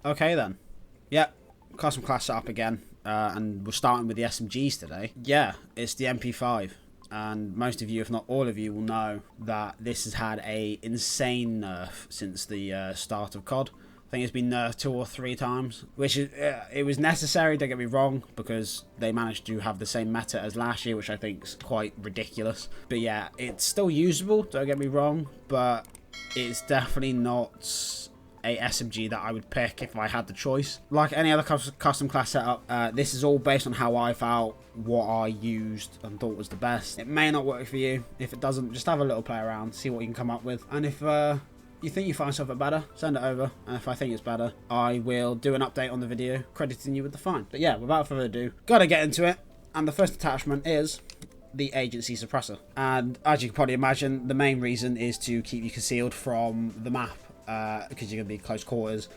Okay then. Yep, custom class set up again, and we're starting with the SMGs today. Yeah, it's the MP5, and most of you, if not all of you, will know that this has had a insane nerf since the start of COD. I think it's been nerfed 2 or 3 times, which is it was necessary, don't get me wrong, because they managed to have the same meta as last year, which I think is quite ridiculous. But yeah, it's still usable, don't get me wrong, but it's definitely not a SMG that I would pick if I had the choice. Like any other custom class setup, this is all based on how I felt, what I used and thought was the best. It may not work for you. If it doesn't, just have a little play around, see what you can come up with. And if you think you find something better, send it over. And if I think it's better, I will do an update on the video, crediting you with the find. But yeah, without further ado, gotta get into it. And the first attachment is the agency suppressor. And as you can probably imagine, the main reason is to keep you concealed from the map. Because you're going to be close quarters,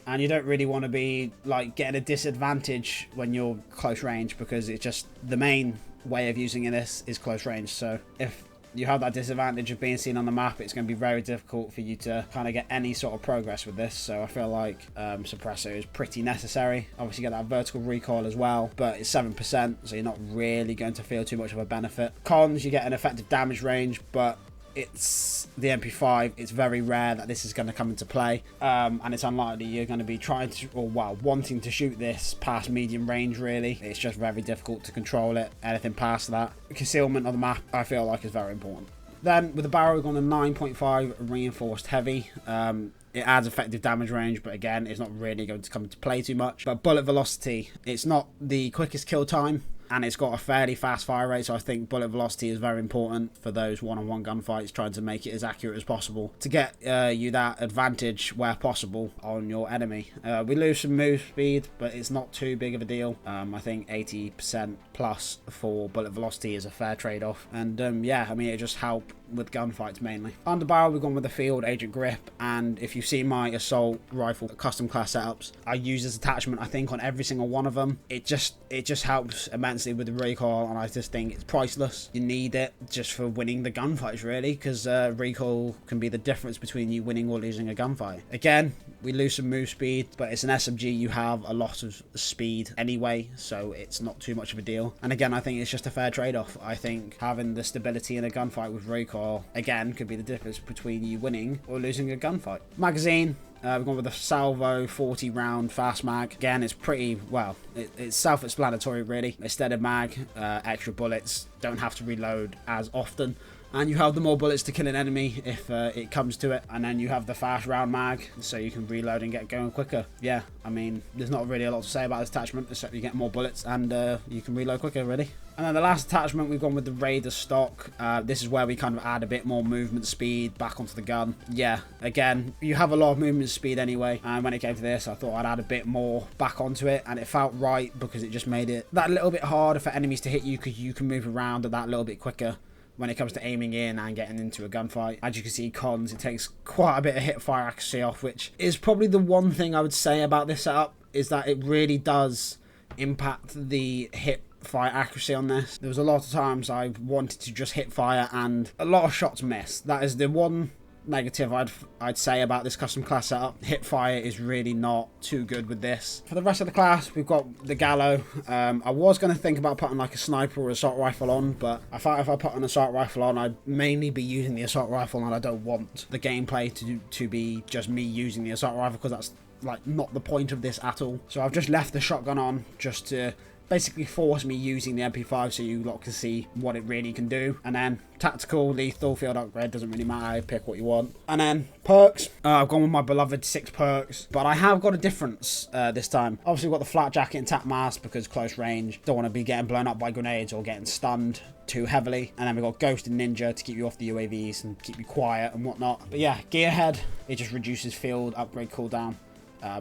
and you don't really want to be like getting a disadvantage when you're close range, because it's just the main way of using this is close range. So if you have that disadvantage of being seen on the map, it's going to be very difficult for you to kind of get any sort of progress with this. So I feel like suppressor is pretty necessary. Obviously you get that vertical recoil as well, but it's 7%, so you're not really going to feel too much of a benefit. Cons, you get an effective damage range, but it's the MP5. It's very rare that this is going to come into play, and it's unlikely you're going to be trying to, or well, wanting to shoot this past medium range. Really, it's just very difficult to control it. Anything past that, concealment of the map, I feel like is very important. Then with the barrel, we've gone to 9.5 reinforced heavy. It adds effective damage range, but again, it's not really going to come into play too much. But bullet velocity, it's not the quickest kill time, and it's got a fairly fast fire rate, so I think bullet velocity is very important for those one-on-one gunfights, trying to make it as accurate as possible to get you that advantage where possible on your enemy. We lose some move speed, but it's not too big of a deal. I think 80% plus for bullet velocity is a fair trade-off, and yeah, I mean, it just helps with gunfights mainly. Under barrel, we've gone with the field agent grip, and if you've seen my assault rifle custom class setups, I use this attachment I think on every single one of them. It just helps immensely with the recoil, and I just think it's priceless. You need it just for winning the gunfights, really, because recoil can be the difference between you winning or losing a gunfight. Again, we lose some move speed, but it's an SMG. You have a lot of speed anyway, so it's not too much of a deal. And again, I think it's just a fair trade-off. I think having the stability in a gunfight with recoil, again, could be the difference between you winning or losing a gunfight. Magazine, we've gone with a Salvo 40 round fast mag. Again, it's pretty, well, it's self-explanatory really. Extended mag, extra bullets, don't have to reload as often, and you have the more bullets to kill an enemy if it comes to it. And then you have the fast round mag, so you can reload and get going quicker. Yeah, I mean, there's not really a lot to say about this attachment, except you get more bullets and you can reload quicker, really. And then the last attachment, we've gone with the Raider stock. This is where we kind of add a bit more movement speed back onto the gun. Yeah, again, you have a lot of movement speed anyway, and when it came to this, I thought I'd add a bit more back onto it, and it felt right because it just made it that little bit harder for enemies to hit you, because you can move around that little bit quicker when it comes to aiming in and getting into a gunfight. As you can see, cons, it takes quite a bit of hip fire accuracy off, which is probably the one thing I would say about this setup, is that it really does impact the hip fire accuracy on this. There was a lot of times I wanted to just hit fire and a lot of shots missed. That is the one negative I'd say about this custom class setup. Hip fire is really not too good with this. For the rest of the class, we've got the Gallo. I was going to think about putting like a sniper or assault rifle on, but I thought if I put an assault rifle on, I'd mainly be using the assault rifle, and I don't want the gameplay to be just me using the assault rifle, because that's like not the point of this at all. So I've just left the shotgun on just to basically force me using the MP5, so you lot can see what it really can do. And then tactical, lethal, field upgrade, doesn't really matter, pick what you want. And then perks, I've gone with my beloved 6 perks, but I have got a difference this time. Obviously we've got the flat jacket and tap mask because close range, don't want to be getting blown up by grenades or getting stunned too heavily. And then we've got ghost and ninja to keep you off the UAVs and keep you quiet and whatnot. But yeah, gearhead, it just reduces field upgrade cooldown.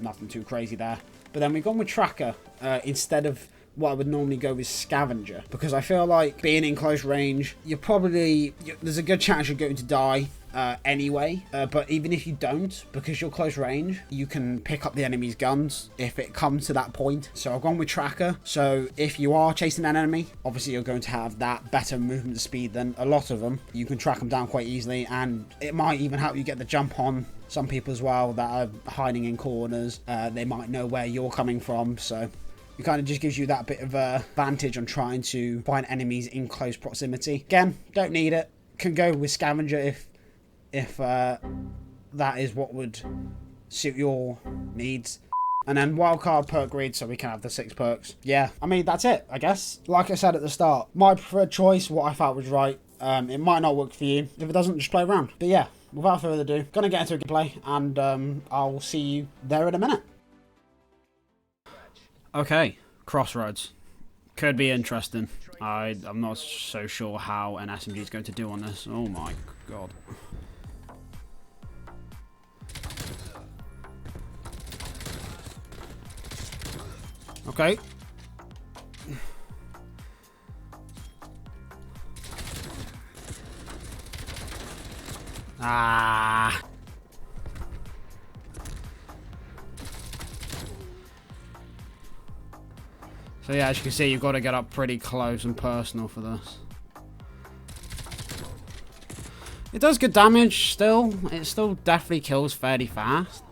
Nothing too crazy there. But then we've gone with tracker instead of what I would normally go with scavenger, because I feel like being in close range, there's a good chance you're going to die anyway, but even if you don't, because you're close range, you can pick up the enemy's guns if it comes to that point. So I've gone with tracker. So if you are chasing an enemy, obviously you're going to have that better movement speed than a lot of them. You can track them down quite easily, and it might even help you get the jump on some people as well that are hiding in corners. They might know where you're coming from, so it kind of just gives you that bit of a advantage on trying to find enemies in close proximity. Again, don't need it. Can go with scavenger if that is what would suit your needs. And then wildcard perk read, so we can have the 6 perks. Yeah, I mean, that's it, I guess. Like I said at the start, my preferred choice, what I felt was right. It might not work for you. If it doesn't, just play around. But yeah, without further ado, gonna get into a gameplay, and I'll see you there in a minute. Okay, Crossroads. Could be interesting. I'm not so sure how an SMG is going to do on this. Oh my god. Okay. Ah. So yeah, as you can see, you've got to get up pretty close and personal for this. It does good damage still. It still definitely kills fairly fast.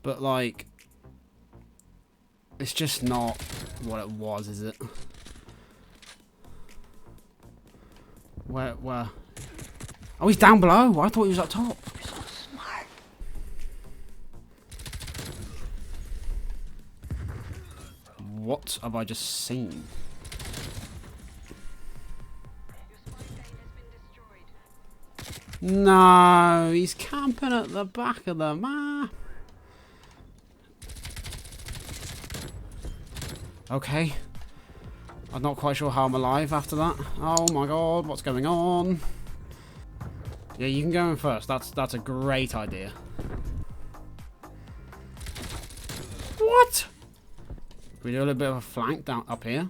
But like, it's just not what it was, is it? Where? Oh, he's down below. I thought he was up top. He's so smart. What have I just seen? No, he's camping at the back of the map. Okay. I'm not quite sure how I'm alive after that. Oh my god, what's going on? Yeah, you can go in first. That's a great idea. What? Can we do a little bit of a flank down up here?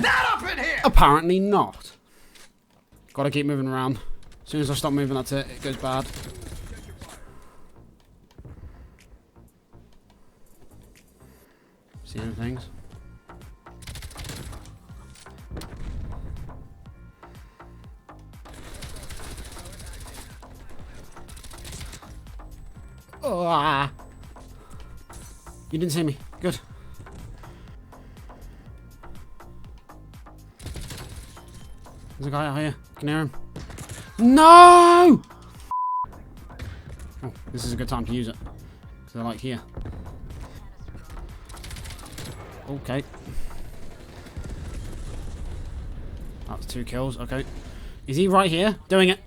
Not up in here! Apparently not. Gotta keep moving around. As soon as I stop moving, that's it. It goes bad. Seeing things. Oh, ah. You didn't see me. Good. There's a guy out here. Can hear him. No! Oh, this is a good time to use it. Because they're like here. Okay. That's 2 kills. Okay. Is he right here? Doing it.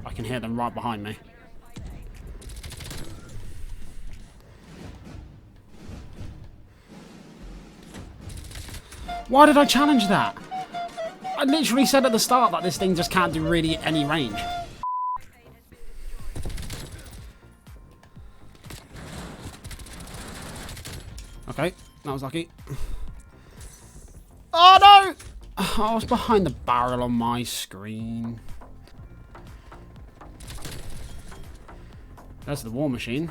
I can hear them right behind me. Why did I challenge that? I literally said at the start that this thing just can't do really any range. Okay, that was lucky. Oh no! I was behind the barrel on my screen. There's the war machine.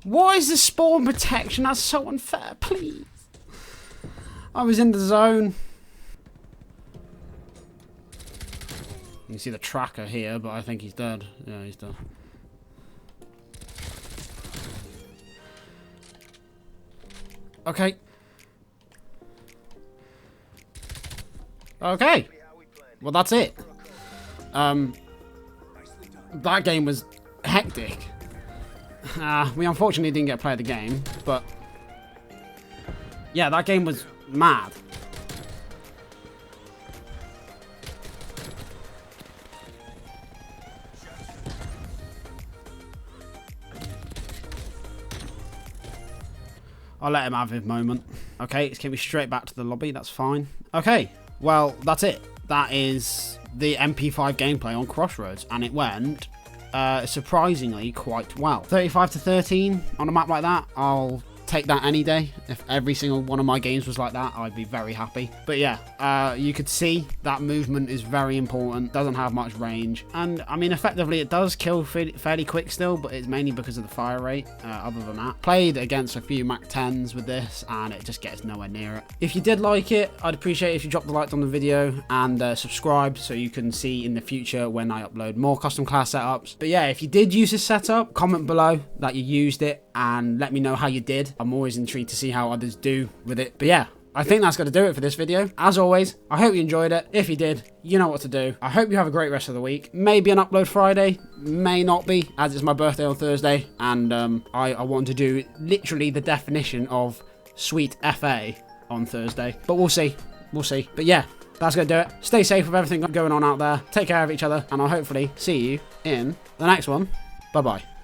What is the spawn protection? That's so unfair, please. I was in the zone. You can see the tracker here, but I think he's dead. Yeah, he's dead. Okay. Okay. Well, that's it. That game was hectic. We unfortunately didn't get to play the game, but yeah, that game was mad. I'll let him have his moment. Okay, it's getting me straight back to the lobby, that's fine. Okay, well, that's it. That is the MP5 gameplay on Crossroads, and it went surprisingly quite well. 35 to 13 on a map like that, I'll take that any day. If every single one of my games was like that, I'd be very happy. But yeah, you could see that movement is very important, doesn't have much range, and I mean effectively it does kill fairly quick still, but it's mainly because of the fire rate. Other than that, played against a few Mac 10s with this and it just gets nowhere near it. If you did like it, I'd appreciate if you dropped a like on the video and subscribed so you can see in the future when I upload more custom class setups. But yeah, if you did use this setup, comment below that you used it and let me know how you did. I'm always intrigued to see how others do with it. But yeah, I think that's going to do it for this video. As always, I hope you enjoyed it. If you did, you know what to do. I hope you have a great rest of the week. Maybe an upload Friday, may not be, as it's my birthday on Thursday, and I want to do literally the definition of sweet FA on Thursday. But we'll see. We'll see. But yeah, that's going to do it. Stay safe with everything going on out there. Take care of each other, and I'll hopefully see you in the next one. Bye-bye.